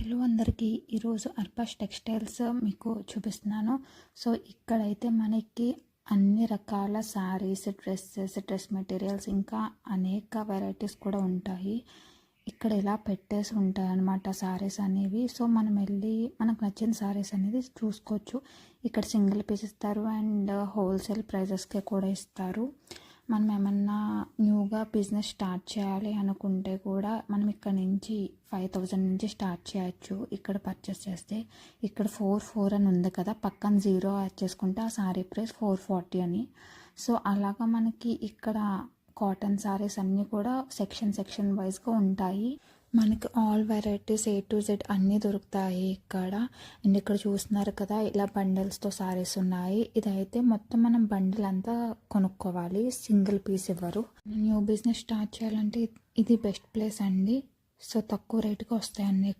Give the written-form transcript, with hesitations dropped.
Hello అందరికీ ఈరోజు అర్పాష్ textiles మీకు చూపిస్తున్నాను. సో ఇక్కడైతే మనకి అన్ని రకాల శారీస్, డ్రెస్సెస్, డ్రెస్ మెటీరియల్స్ ఇంకా అనేక వెరైటీస్ కూడా ఉంటాయి. ఇక్కడ ఇలా పెట్టేసి ఉంటాయి అన్నమాట శారీస్ అనేవి. సో మనం వెళ్ళి మనకు నచ్చిన శారీస్ అనేది చూసుకోవచ్చు. ఇక్కడ సింగిల్ పీస్ ఇస్తారు అండ్ హోల్సేల్ ప్రైజెస్కి కూడా ఇస్తారు. మనం ఏమన్నా న్యూగా బిజినెస్ స్టార్ట్ చేయాలి అనుకుంటే కూడా మనం ఇక్కడ నుంచి 5,000 నుంచి స్టార్ట్ చేయొచ్చు. ఇక్కడ పర్చేస్ చేస్తే ఇక్కడ 4 అని ఉంది కదా, పక్కన 0 యాడ్ చేసుకుంటే ఆ శారీ ప్రైస్ 440 అని. సో అలాగా మనకి ఇక్కడ కాటన్ శారీస్ అన్నీ కూడా సెక్షన్ వైజ్గా ఉంటాయి. మనకి all varieties A to Z అన్నీ దొరుకుతాయి ఇక్కడ. అండ్ ఇక్కడ చూస్తున్నారు కదా, ఇలా బండిల్స్తో శారీస్ ఉన్నాయి. ఇదైతే మొత్తం మనం బండిల్ అంతా కొనుక్కోవాలి, సింగిల్ పీస్ ఇవ్వరు. న్యూ బిజినెస్ స్టార్ట్ చేయాలంటే ఇది బెస్ట్ ప్లేస్ అండి. సో తక్కువ రేటుకి వస్తాయి అన్నీ.